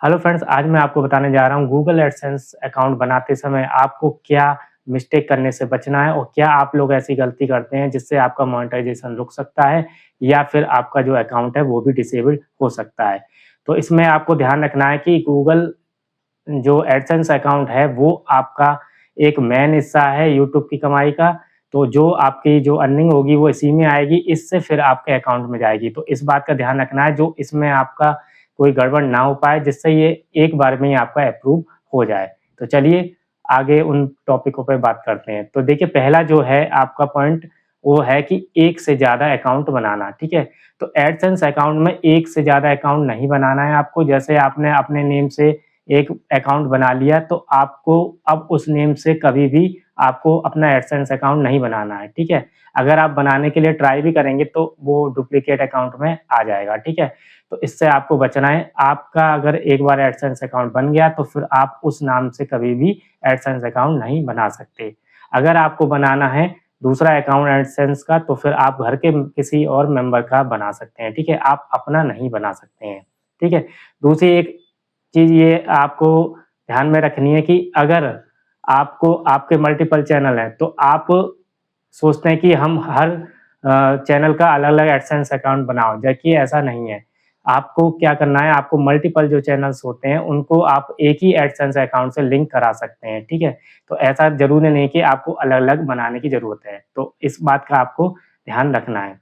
Hello friends, आज मैं आपको बताने जा रहा हूँ गूगल एडसेंस अकाउंट बनाते समय आपको क्या मिस्टेक करने से बचना है और क्या आप लोग ऐसी गलती करते हैं जिससे आपका मोनेटाइजेशन रुक सकता है या फिर आपका जो अकाउंट है वो भी डिसेबल हो सकता है। तो इसमें आपको ध्यान रखना है कि गूगल जो एडसेंस अकाउंट है वो आपका एक मेन हिस्सा है यूट्यूब की कमाई का। तो जो आपकी जो अर्निंग होगी वो इसी में आएगी, इससे फिर आपके अकाउंट में जाएगी। तो इस बात का ध्यान रखना है जो इसमें आपका कोई गड़बड़ ना हो पाए, जिससे ये एक बार में ही आपका अप्रूव हो जाए। तो चलिए आगे उन टॉपिकों पे बात करते हैं। तो देखिए, पहला जो है आपका पॉइंट वो है कि एक से ज़्यादा अकाउंट बनाना, ठीक है? तो एडसेंस अकाउंट में एक से ज़्यादा अकाउंट नहीं बनाना है आपको। जैसे आपने अपने नेम से एक अकाउंट बना लिया तो आपको अब उस नेम से कभी भी आपको अपना एडसेंस अकाउंट नहीं बनाना है, ठीक है? अगर आप बनाने के लिए ट्राई भी करेंगे तो वो डुप्लीकेट अकाउंट में आ जाएगा, ठीक है? तो इससे आपको बचना है। आपका अगर एक बार एडसेंस अकाउंट बन गया तो फिर आप उस नाम से कभी भी एडसेंस अकाउंट नहीं बना सकते। अगर आपको बनाना है दूसरा अकाउंट एडसेंस का तो फिर आप घर के किसी और मेंबर का बना सकते हैं, ठीक है? आप अपना नहीं बना सकते हैं, ठीक है? दूसरी एक चीज़ ये आपको ध्यान में रखनी है कि अगर आपको आपके मल्टीपल चैनल हैं, तो आप सोचते हैं कि हम हर चैनल का अलग-अलग एडसेंस अकाउंट बनाओ, जबकि ऐसा नहीं है। आपको क्या करना है, आपको मल्टीपल जो चैनल्स होते हैं, उनको आप एक ही एडसेंस अकाउंट से लिंक करा सकते हैं, ठीक है? तो ऐसा ज़रूरी नहीं कि आपको अलग-अलग बनाने की ज़रूरत है। तो इस बात का आपको ध्यान रखना है।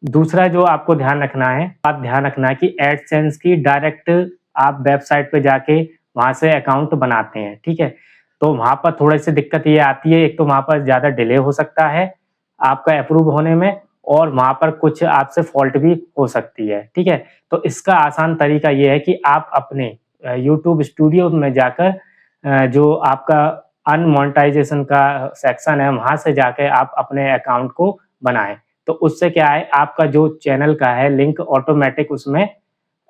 दूसरा जो आपको ध्यान रखना है, आप ध्यान रखना है कि एडसेंस की डायरेक्ट आप वेबसाइट पे जाके वहाँ से अकाउंट बनाते हैं, ठीक है? तो वहाँ पर थोड़ी-सी दिक्कत ये आती है, एक तो वहाँ पर ज़्यादा डिले हो सकता है आपका अप्रूव होने में और वहाँ पर कुछ आपसे फ़ॉल्ट भी हो सकती है, ठीक है? तो इसका आसान तरीका ये है कि आप अपने यूट्यूब स्टूडियो में जाकर जो आपका अनमोनेटाइज़ेशन का सेक्शन है, वहाँ से जाके आप अपने अकाउंट को बनाएँ। तो उससे क्या है, आपका जो चैनल का है लिंक ऑटोमेटिक उसमें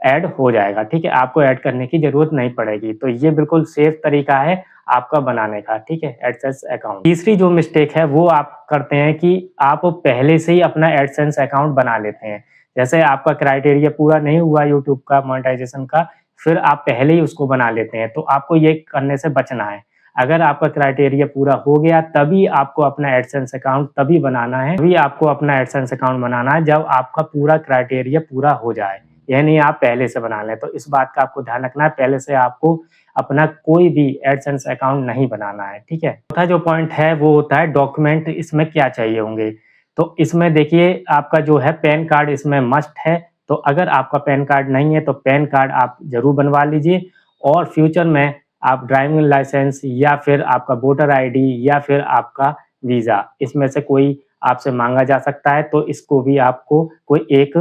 ऐड हो जाएगा, ठीक है? आपको ऐड करने की ज़रूरत नहीं पड़ेगी। तो ये बिल्कुल सेफ तरीका है आपका बनाने का, ठीक है? AdSense account. तीसरी जो मिस्टेक है वो आप करते हैं कि आप पहले से ही अपना एडसेंस अकाउंट बना लेते हैं। जैसे आपका क्राइटेरिया पूरा नहीं हुआ यूट्यूब का मोनेटाइज़ेशन का, फिर आप पहले ही उसको बना लेते हैं। तो आपको ये करने से बचना है। अगर आपका क्राइटेरिया पूरा हो गया तभी आपको अपना एडसेंस अकाउंट तभी बनाना है, तभी आपको अपना एडसेंस अकाउंट बनाना है जब आपका पूरा क्राइटेरिया पूरा हो जाए। ये नहीं आप पहले से बना लें। तो इस बात का आपको ध्यान रखना है, पहले से आपको अपना कोई भी एडसेंस अकाउंट नहीं बनाना है, ठीक है? चौथा जो पॉइंट है वो होता है डॉक्यूमेंट इसमें क्या चाहिए होंगे। तो इसमें देखिए, आपका जो है पैन कार्ड इसमें मस्ट है। तो अगर आपका पैन कार्ड नहीं है तो पैन कार्ड आप ज़रूर बनवा लीजिए और फ्यूचर में आप ड्राइविंग लाइसेंस या फिर आपका वोटर आईडी या फिर आपका वीज़ा, इसमें से कोई आपसे माँगा जा सकता है, तो इसको भी आपको कोई एक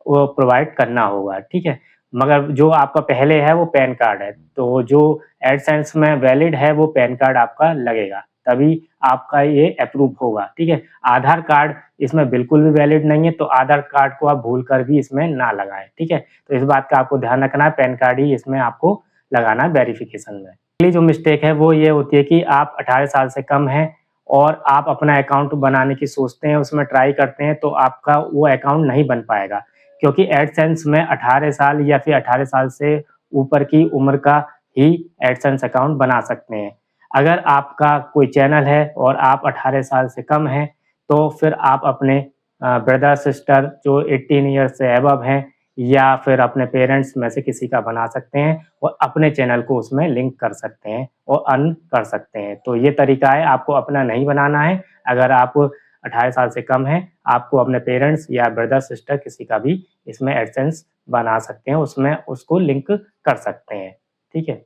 वो प्रोवाइड करना होगा, ठीक है? मगर जो आपका पहले है वो पैन कार्ड है, तो जो एडसेंस में वैलिड है वो पैन कार्ड आपका लगेगा, तभी आपका ये अप्रूव होगा, ठीक है? आधार कार्ड इसमें बिल्कुल भी वैलिड नहीं है, तो आधार कार्ड को आप भूलकर भी इसमें ना लगाएँ, ठीक है? तो इस बात का आपको ध्यान रखना है, पैन कार्ड ही इसमें आपको लगाना है वेरिफ़िकेशन में। अगली जो मिस्टेक है वो ये होती है कि आप 18 साल से कम हैं और आप अपना अकाउंट बनाने की सोचते हैं, उसमें ट्राई करते हैं, तो आपका वो अकाउंट नहीं बन पाएगा। क्योंकि एडसेंस में 18 साल या फिर 18 साल से ऊपर की उम्र का ही एडसेंस अकाउंट बना सकते हैं। अगर आपका कोई चैनल है और आप 18 साल से कम हैं, तो फिर आप अपने ब्रदर सिस्टर जो 18 ईयर्स से अबव हैं या फिर अपने पेरेंट्स में से किसी का बना सकते हैं और अपने चैनल को उसमें लिंक कर सकते हैं और अर्न कर सकते हैं। तो ये तरीका है, आपको अपना नहीं बनाना है। अगर आप 18 साल से कम हैं, आपको अपने पेरेंट्स या ब्रदर सिस्टर किसी का भी इसमें एडसेंस बना सकते हैं, उसमें उसको लिंक कर सकते हैं, ठीक है?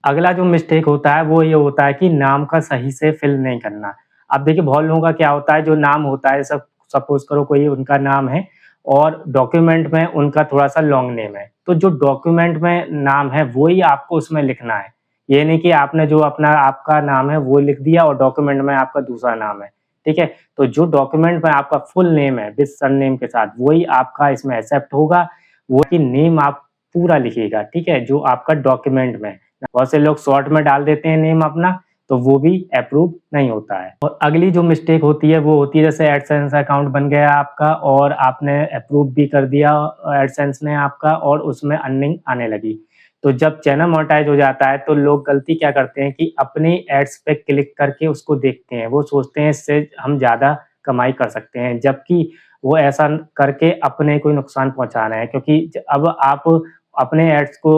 अगला जो मिस्टेक होता है वो ये होता है कि नाम का सही से फिल नहीं करना। अब देखिए, बहुत लोगों का क्या होता है, जो नाम होता है, सब सपोज़ करो कोई उनका नाम है और डॉक्यूमेंट में उनका थोड़ा-सा लॉन्ग नेम है, तो जो डॉक्यूमेंट में नाम है वो ही आपको उसमें लिखना है। ये नहीं कि आपने जो अपना आपका नाम है वो लिख दिया और डॉक्यूमेंट में आपका दूसरा नाम है, ठीक है? तो जो डॉक्यूमेंट में आपका फुल नेम है विद सरनेम के साथ, वही आपका इसमें एक्सेप्ट होगा, वही नेम आप पूरा लिखिएगा, ठीक है? जो आपका डॉक्यूमेंट में। बहुत से लोग शॉर्ट में डाल देते हैं नेम अपना, तो वो भी अप्रूव नहीं होता है। और अगली जो मिस्टेक होती है वो होती है, जैसे एडसेंस अकाउंट बन गया आपका और आपने अप्रूव भी कर दिया एडसेंस ने आपका और उसमें अर्निंग आने लगी। तो जब चैनल मोनेटाइज हो जाता है तो लोग गलती क्या करते हैं कि अपने एड्स पे क्लिक करके उसको देखते हैं। वो सोचते हैं इससे हम ज़्यादा कमाई कर सकते हैं, जबकि वो ऐसा करके अपने को ही नुकसान पहुँचा रहे हैं, क्योंकि अब आप अपने एड्स को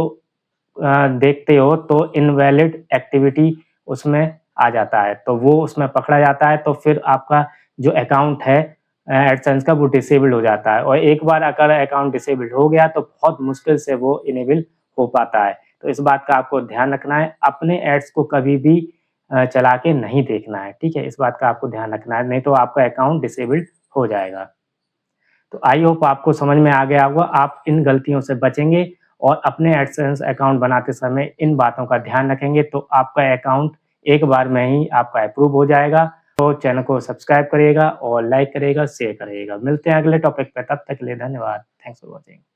देखते हो तो इनवैलिड एक्टिविटी उसमें आ जाता है, तो वो उसमें पकड़ा जाता है, तो फिर आपका जो अकाउंट है एडसेंस का वो डिसेबल हो जाता है, और एक बार अगर अकाउंट डिसेबल हो गया तो बहुत मुश्किल से वो इनेबल हो पाता है। तो इस बात का आपको ध्यान रखना है, अपने एड्स को कभी भी चला के नहीं देखना है, ठीक है? इस बात का आपको ध्यान रखना है, नहीं तो आपका अकाउंट डिसेबल्ड हो जाएगा। तो आई होप आपको समझ में आ गया होगा, आप इन गलतियों से बचेंगे और अपने एडसेंस अकाउंट बनाते समय इन बातों का ध्यान रखेंगे, तो आपका अकाउंट एक बार में ही आपका अप्रूव हो जाएगा। तो चैनल को सब्सक्राइब करिएगा और लाइक करिएगा, शेयर करिएगा। मिलते हैं अगले टॉपिक पे, तब तक के लिए धन्यवाद। Thanks for watching.